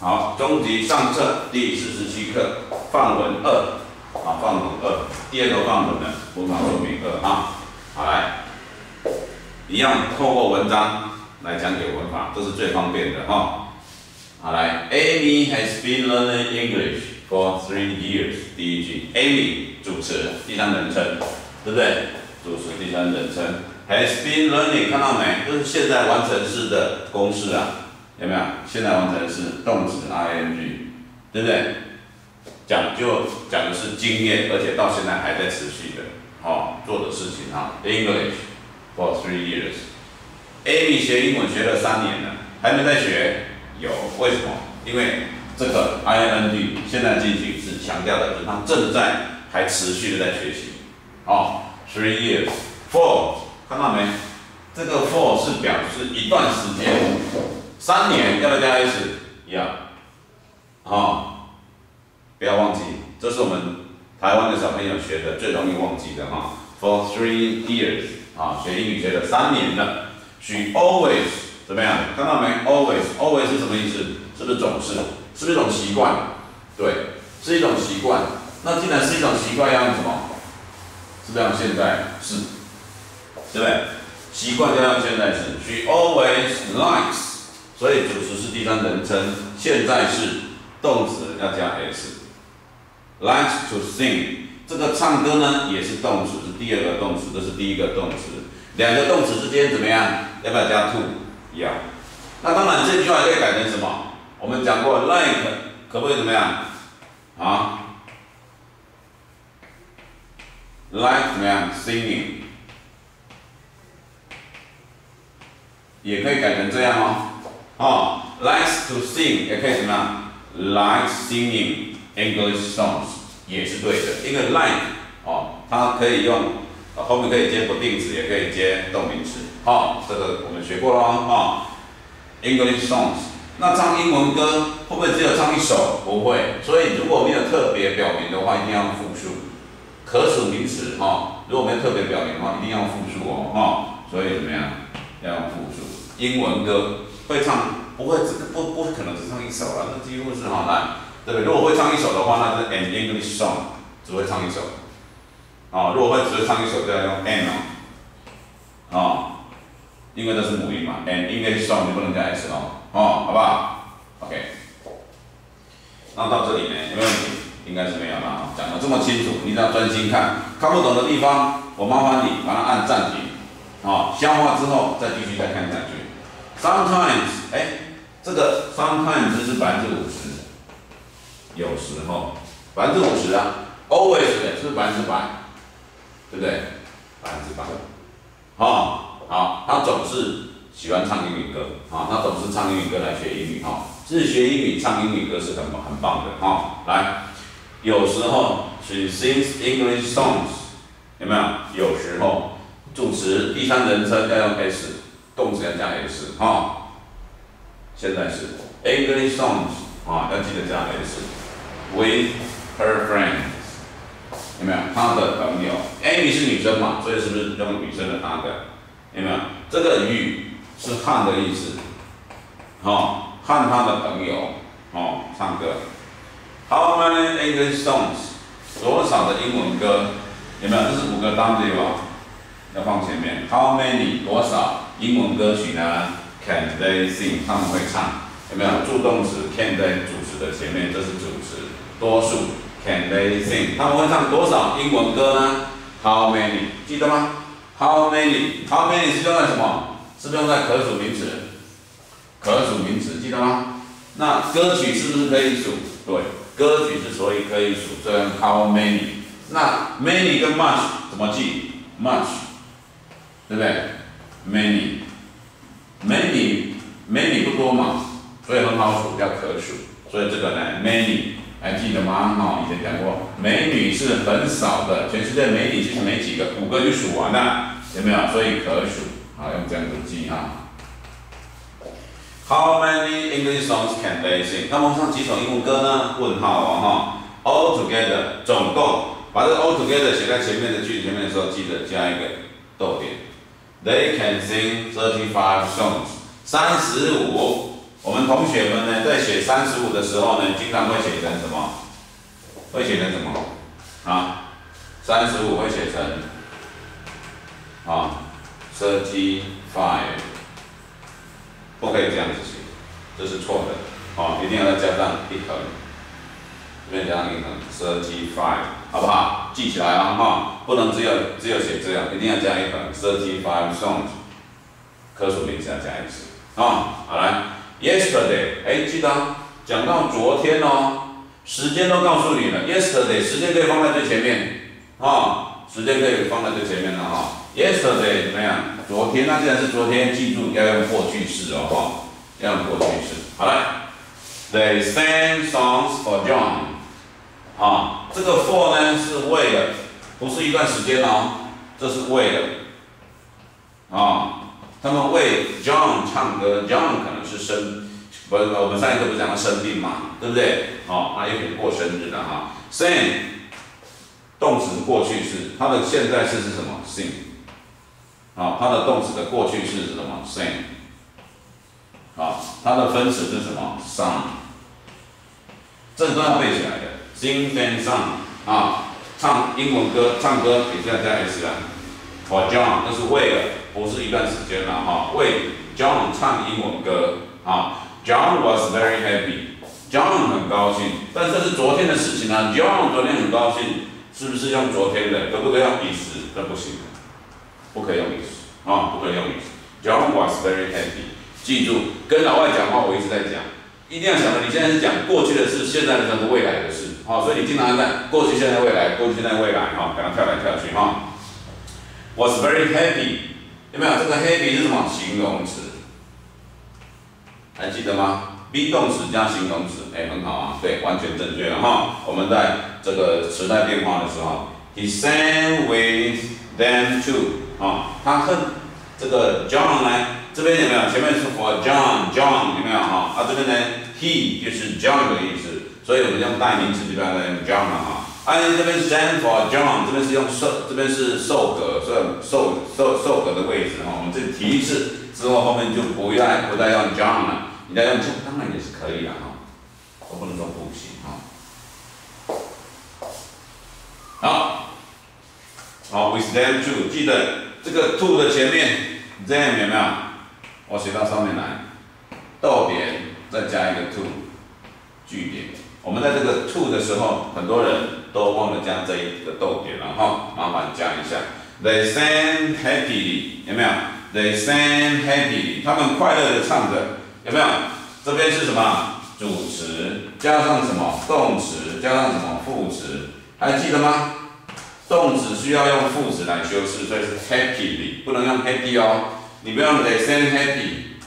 好，中级上册第47课范文2，啊，范文2，第二个范文呢，文法说明2啊。好，来，一样透过文章来讲解文法，这是最方便的哈。好，来 ，Amy has been learning English for 3 years。第一句 ，Amy 主词第三人称，对不对？主词第三人称 has been learning， 看到没？这是现在完成式的公式啊。 有没有？现在完成式动词 ing， 对不对？讲的是经验，而且到现在还在持续的，做的事情啊。English for 3 years。Amy 学英文学了3年了，还没在学？有，为什么？因为这个 ing 现在进行时强调的是他正在还持续的在学习。3 years。for 看到没？这个 for 是表示一段时间。 3年要不要加 s？ 要，不要忘记，这是我们台湾的小朋友学的最容易忘记的哈。For 3 years， 学英语学了3年了。She always 怎么样？看到没 ？always 是什么意思？是不是总是？是不是一种习惯？对，是一种习惯。那既然是一种习惯，要用什么？是不是用现在式？对不对？习惯要用现在式。She always likes。 所以主词是第三人称，现在式动词要加 s。Likes to sing， 这个唱歌呢也是动词，是第二个动词，这是第一个动词。两个动词之间怎么样？要不要加 to？ 要。那当然这句话可以改成什么？我们讲过 like 可不可以怎么样？like 怎么样 ？singing 也可以改成这样likes to sing 也可以什么样 ？like singing English songs 也是对的，因为 like 它可以用后面可以接不定词，也可以接动名词。这个我们学过了English songs， 那唱英文歌会不会只有唱一首？不会，所以如果没有特别表明的话，一定要用复数。可数名词如果没有特别表明的话，一定要用复数所以怎么样？要用复数。英文歌。 会唱不会不可能只唱一首了，那几乎是对不对？如果会唱一首的话，那是 an English song， 只会唱一首。如果只会唱一首，就要用 an 因为这是母语嘛 ，an English song 你不能加 s 好不好 ？OK。那到这里呢，有没有问题？应该是没有了讲得这么清楚，你只要专心看，看不懂的地方，我麻烦你把它按暂停，消化之后再继续再看下去。 Sometimes， 这个 sometimes 是50%，有时候50%啊 ，always 是不是100%？对不对？100%。好，他总是喜欢唱英语歌，他总是唱英语歌来学英语，自学英语唱英语歌是很棒的，来，有时候 she sings English songs， 有没有？有时候，主词第三人称要用 s。 动词要加 s 现在是 English songs 要记得加 s。With her friends 有没有？她的朋友 ，Amy 是女生嘛，所以是不是用女生的她的？有没有？这个与是和的意思，和她的朋友唱歌。How many English songs？ 多少的英文歌？有没有？这是5个 W 要放前面。How many 多少？ 英文歌曲呢 ？Can they sing？ 他们会唱，有没有？助动词 can 在主词的前面，这是主词，多数 Can they sing？ 他们会唱多少英文歌呢 ？How many？ 记得吗 ？How many？How many 是用在什么？是不是用在可数名词？可数名词记得吗？那歌曲是不是可以数？对，歌曲之所以可以数，所以用 How many？ 那 many 跟 much 怎么记 ？much， 对不对？ many 不多嘛，所以很好数，叫可数。所以这个呢 ，many 还记得吗？以前讲过，美女是很少的，全世界美女其实没几个，5个就数完了，有没有？所以可数，用这样子记How many English songs can they sing？ 他们会唱几首英文歌呢？问号All together 总共，把这个 all together 写在前面的句子前面的时候，记得加一个逗点。They can sing 35 songs， 35我们同学们呢，在写35的时候呢，经常会写成什么？会写成什么？啊，35会写成35，不可以这样子写，这是错的，一定要再加上一横，这边加上一横35，好不好？记起来啊，不能只有写这样，一定要加一横35 songs， 可数名词要加一次，好来 ，yesterday， 记得讲到昨天哦，时间都告诉你了 ，yesterday 时间可以放在最前面，时间可以放在最前面了，yesterday 怎么样？昨天，那既然是昨天，记住要用过去式哦，要用过去式。好来 ，They sang songs for John。这个 for 呢是为了，不是一段时间哦，这是为了。他们为 John 唱歌 ，John 可能是我们上一课不是讲到生病嘛，对不对？那有可能过生日的Sing 动词是过去式，它的现在式是什么 ？Sing。它的动词的过去式是什么 ？Sing。它的分词是什么 ？Sung。这都要背起来的。Sing and sung。唱英文歌，唱歌也是要加 s 啊。For John， 那是为了，不是一段时间了为 John 唱英文歌。John was very happy。John 很高兴，但这是昨天的事情啊。John 昨天很高兴，是不是用昨天的？可不可以用已时？这不行。不可以用 is， 不可以用 is。John was very happy。记住，跟老外讲话，我一直在讲，一定要想着你现在是讲过去的事，现在的是未来的事，所以你经常在过去、现在、未来，过去、现在、未来，给它跳来跳去Was very happy， 有没有？这个 happy 是什么？形容词，还记得吗 ？be 动词加形容词，很好对，完全正确了我们在这个时代变化的时候 ，He sang with them too。他和这个 John 呢，这边有没有？前面是 for John 有没有这边呢 he 就是 John 的意思，所以我们用代名词就不要再用 John 了这边 stand for John， 这边是用这边是受格，所以受格的位置我们这里提一次之后，后面就不再用 John 了，你再用 John 当然也是可以的都不能说不行好，with them too， 记得。这个 to 的前面 them 有没有？我写到上面来，逗点再加一个 to， 句点。我们在这个 to 的时候，很多人都忘了加这一个逗点了麻烦加一下。They sang happily， 有没有 ？They sang happily， 他们快乐的唱着，有没有？这边是什么？主词加上什么？动词加上什么？副词，还记得吗？动词需要用副词来修饰，所以是 happily， 不能用 happy你不要用 they sang happy。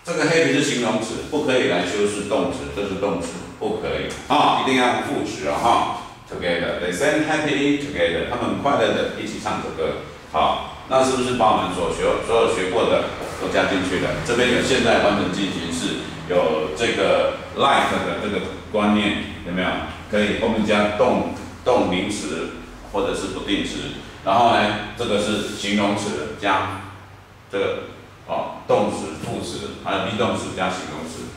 这个 happy 是形容词，不可以来修饰动词，这是动词，不可以一定要用副词Together， they sang happily together， 他们快乐的一起唱着歌。那是不是把我们所有学过的都加进去了？这边有现在完整进行式，有这个 like 的这个观念，有没有？可以后面加动名词或者是不定词，然后呢，这个是形容词加这个动词、副词，还有 be 动词加形容词，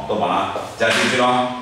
都把它加进去咯。